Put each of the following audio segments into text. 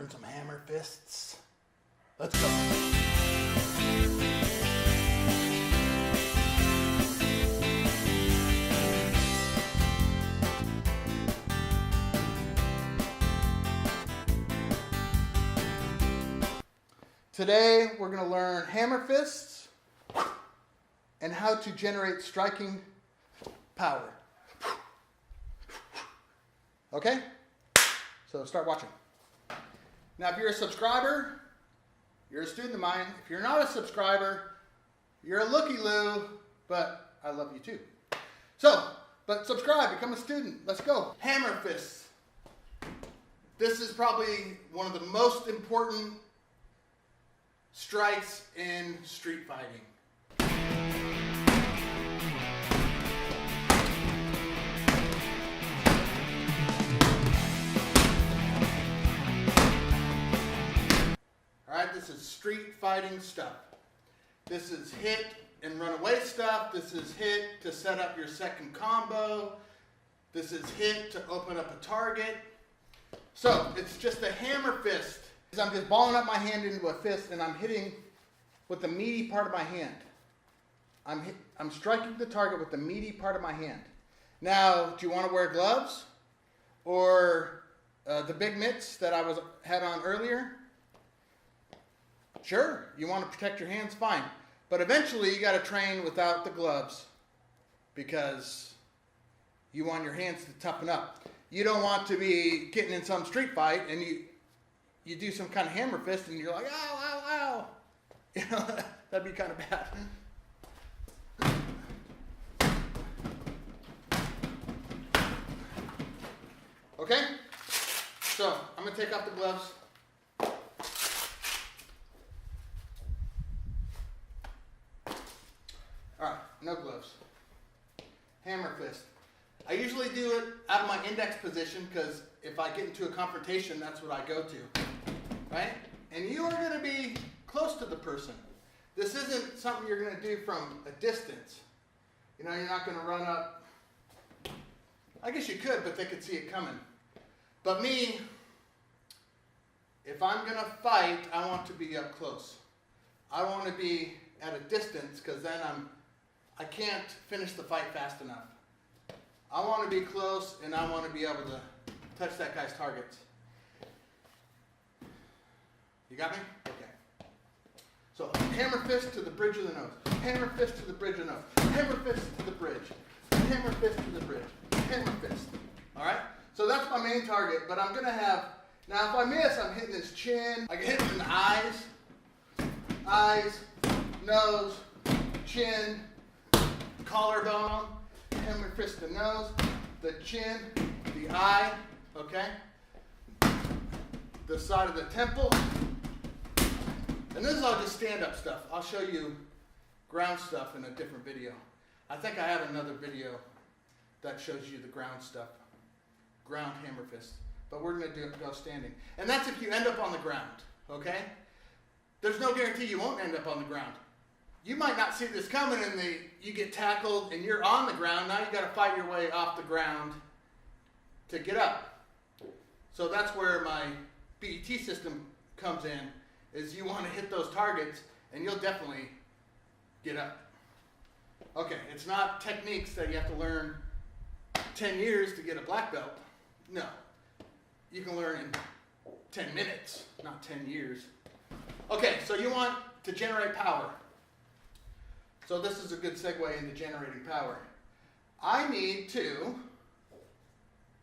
learn some hammer fists? Let's go. Today we're going to learn hammer fists and how to generate striking power. Okay? So start watching. Now if you're a subscriber, you're a student of mine. If you're not a subscriber, you're a looky-loo, but I love you too. But subscribe, become a student. Let's go. Hammer fists. This is probably one of the most important strikes in street fighting. Alright, this is street fighting stuff. This is hit and run away stuff. This is hit to set up your second combo. This is hit to open up a target. So, it's just a hammer fist. I'm just balling up my hand into a fist and I'm hitting with the meaty part of my hand. I'm striking the target with the meaty part of my hand. Now, do you want to wear gloves? Or the big mitts that I had on earlier? Sure, you want to protect your hands, fine. But eventually you got to train without the gloves because you want your hands to toughen up. You don't want to be getting in some street fight and you do some kind of hammer fist and you're like, ow, ow, ow. You know, that'd be kind of bad. Okay? So, I'm going to take off the gloves. Alright, no gloves. Hammer fist. I usually do it out of my index position because if I get into a confrontation, that's what I go to. Right? And you are going to be close to the person. This isn't something you're going to do from a distance. You know, you're not going to run up. I guess you could, but they could see it coming. But me, if I'm going to fight, I want to be up close. I want to be at a distance because then I can't finish the fight fast enough. I want to be close and I want to be able to touch that guy's targets. You got me? Okay. So, hammer fist to the bridge of the nose. Hammer fist to the bridge of the nose. Hammer fist to the bridge. Hammer fist to the bridge. Hammer fist. Alright? So that's my main target, but I'm going to have, now if I miss, I'm hitting his chin. I can hit him in the eyes. Eyes, nose, chin, collarbone. Hammer fist to the nose, the chin, the eye, okay? The side of the temple. And this is all just stand-up stuff. I'll show you ground stuff in a different video. I think I have another video that shows you the ground stuff. Ground hammer fist. But we're going to go standing. And that's if you end up on the ground, okay? There's no guarantee you won't end up on the ground. You might not see this coming and you get tackled and you're on the ground. Now you got to fight your way off the ground to get up. So that's where my BET system comes in, is you want to hit those targets and you'll definitely get up. Okay, it's not techniques that you have to learn 10 years to get a black belt. No, you can learn in 10 minutes, not 10 years. Okay, so you want to generate power. So this is a good segue into generating power. I need to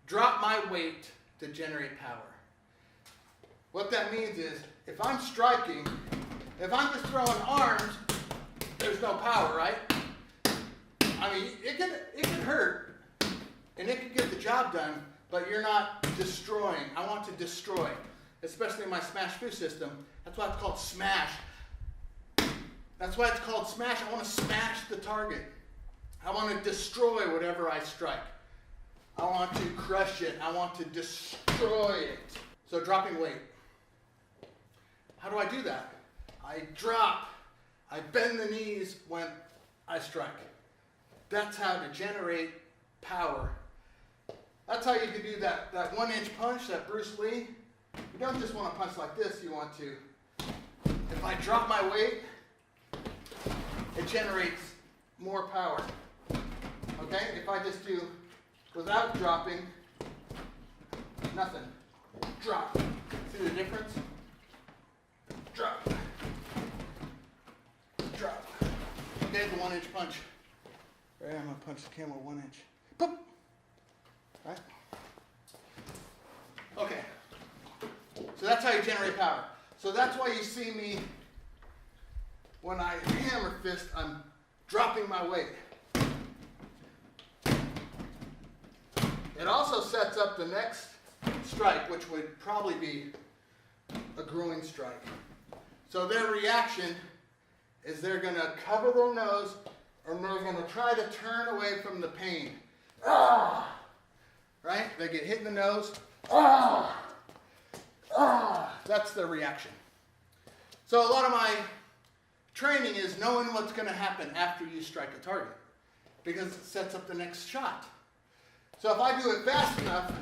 drop my weight to generate power. What that means is, if I'm striking, if I'm just throwing arms, there's no power, right? I mean, it can hurt, and it can get the job done, but you're not destroying. I want to destroy, especially in my smash foo system. That's why it's called smash. That's why it's called smash. I want to smash the target. I want to destroy whatever I strike. I want to crush it. I want to destroy it. So dropping weight. How do I do that? I drop. I bend the knees when I strike. That's how to generate power. That's how you can do that 1-inch punch that Bruce Lee You don't just want to punch like this, you want to, if I drop my weight, it generates more power. Okay? If I just do without dropping, nothing. Drop. See the difference? Drop. Drop. Okay, the 1-inch punch. Right, I'm going to punch the camera 1 inch. Boop. Right? Okay. So that's how you generate power. So that's why you see me, when I hammer fist, I'm dropping my weight. It also sets up the next strike, which would probably be a groin strike. So their reaction is they're going to cover their nose and they're going to try to turn away from the pain. Ah! Right? They get hit in the nose. Ah! Ah! That's their reaction. So a lot of my training is knowing what's going to happen after you strike a target, because it sets up the next shot. So if I do it fast enough,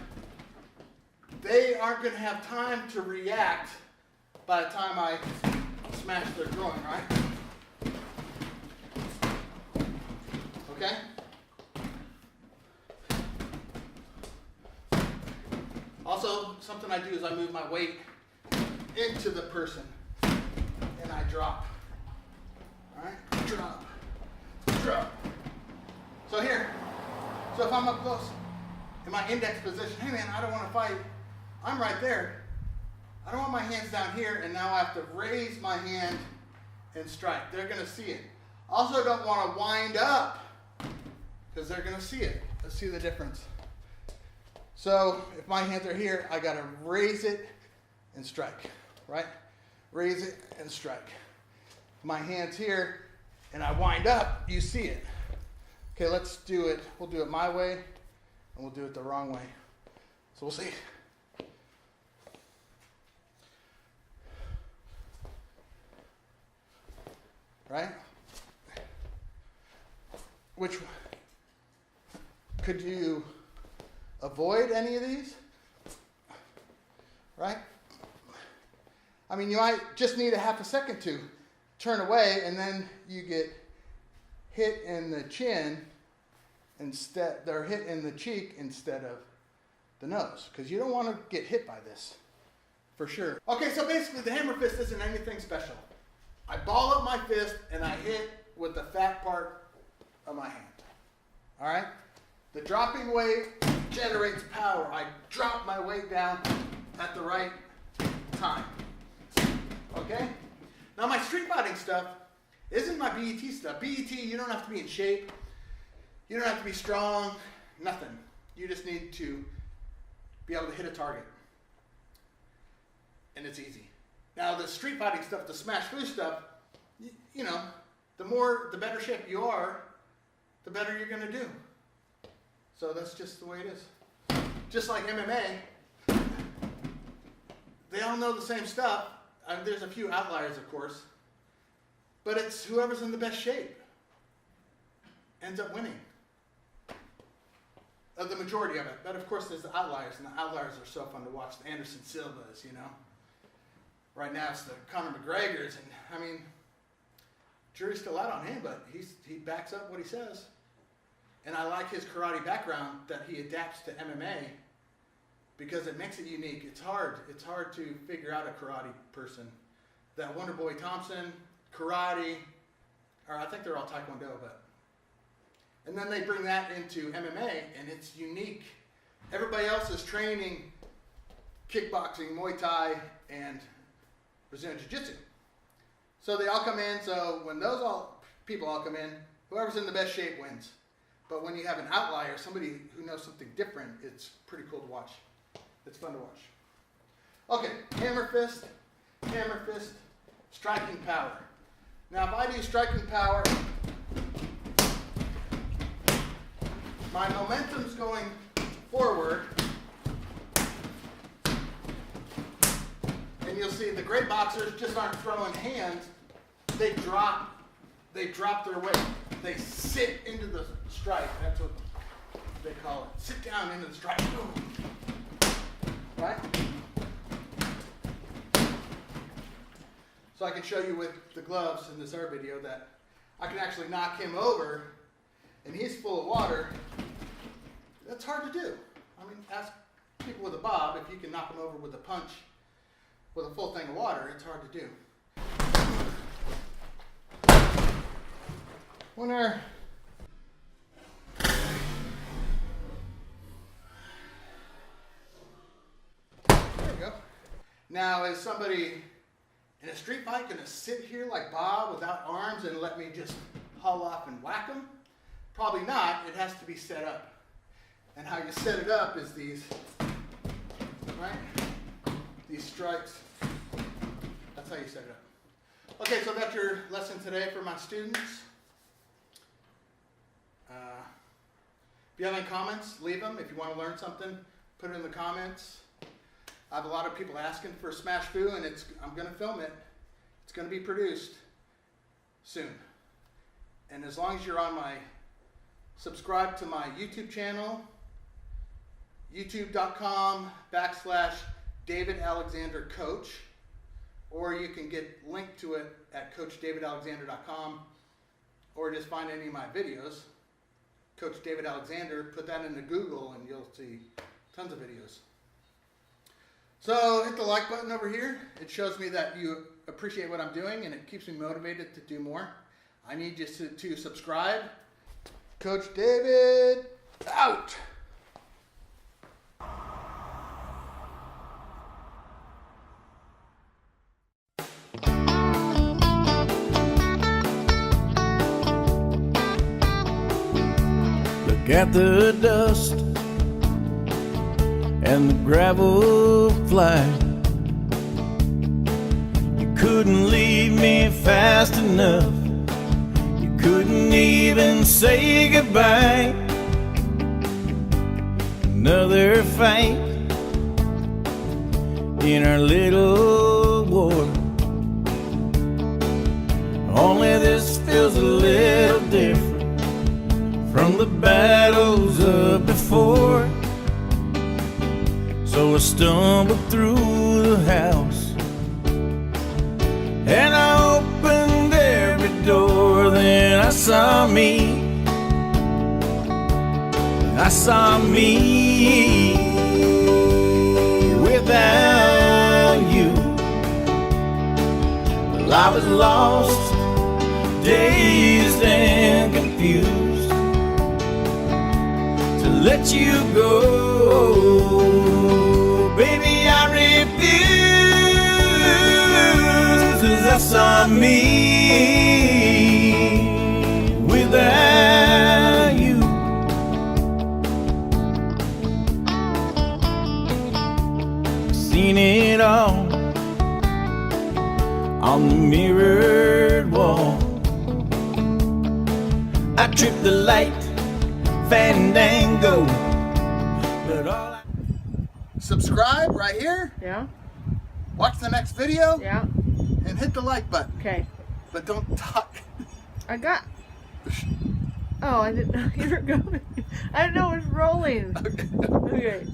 they aren't going to have time to react by the time I smash their groin, right? Okay? Also, something I do is I move my weight into the person and I drop. Alright? Drop. Drop. So here, so if I'm up close in my index position, hey man, I don't want to fight. I'm right there. I don't want my hands down here, and now I have to raise my hand and strike. They're going to see it. Also don't want to wind up, because they're going to see it. Let's see the difference. So if my hands are here, I got to raise it and strike, right? Raise it and strike. My hand's here, and I wind up, you see it. Okay, let's do it. We'll do it my way, and we'll do it the wrong way. So we'll see. Right? Which, could you avoid any of these? Right? I mean, you might just need a half a second to turn away, and then you get hit in the chin instead, they're hit in the cheek instead of the nose, because you don't want to get hit by this, for sure. Okay, so basically the hammer fist isn't anything special. I ball up my fist and I hit with the fat part of my hand. All right? The dropping weight generates power. I drop my weight down at the right time. Okay? Now my street fighting stuff isn't my BET stuff. BET, you don't have to be in shape. You don't have to be strong. Nothing. You just need to be able to hit a target. And it's easy. Now the street fighting stuff, the smash through stuff, you know, the better shape you are, the better you're going to do. So that's just the way it is. Just like MMA, they all know the same stuff. There's a few outliers, of course, but it's whoever's in the best shape ends up winning. The majority of it. But of course there's the outliers, and the outliers are so fun to watch. The Anderson Silvas, you know. Right now it's the Conor McGregors, and I mean, jury's still out on him, but he backs up what he says. And I like his karate background that he adapts to MMA because it makes it unique. It's hard to figure out a karate person. That Wonder Boy Thompson, karate, or I think they're all Taekwondo, but. And then they bring that into MMA, and it's unique. Everybody else is training kickboxing, Muay Thai, and Brazilian Jiu-Jitsu. So they all come in, so when people all come in, whoever's in the best shape wins. But when you have an outlier, somebody who knows something different, it's pretty cool to watch. It's fun to watch. Okay, hammer fist, striking power. Now if I do striking power, my momentum's going forward. And you'll see the great boxers just aren't throwing hands. They drop their weight. They sit into the strike. That's what they call it. Sit down into the strike. Boom. Right? So I can show you with the gloves in this other video that I can actually knock him over and he's full of water. That's hard to do. I mean, ask people with a bob if you can knock them over with a punch with a full thing of water. It's hard to do. Winner. There we go. Now, is somebody in a street fight going to sit here like Bob without arms and let me just haul off and whack him? Probably not. It has to be set up. And how you set it up is these, right? These strikes. That's how you set it up. Okay, so that's your lesson today for my students. If you have any comments, leave them. If you want to learn something, put it in the comments. I have a lot of people asking for Smash Foo, and I'm going to film it. It's going to be produced soon. And as long as you're on subscribe to my YouTube channel, youtube.com/David Alexander Coach, or you can get linked to it at coachdavidalexander.com, or just find any of my videos, Coach David Alexander, put that into Google and you'll see tons of videos. So hit the like button over here. It shows me that you appreciate what I'm doing and it keeps me motivated to do more. I need you to subscribe. Coach David, out. Look at the dust and the gravel fly. You couldn't leave me fast enough. You couldn't even say goodbye. Another fight in our little war. Only this feels a little different from the battles of before. So I stumbled through the house and I opened every door. Then I saw me. I saw me without you. Well, I was lost, dazed and confused. To let you go, baby, I refuse. 'Cause I saw me without you. Seen it all on the mirrored wall. I tripped the light, fandango. But all Subscribe right here. Yeah. Watch the next video. Yeah. And hit the like button. Okay. But don't talk. I got. Oh, I didn't know you were going. I didn't know it was rolling. Okay. Okay.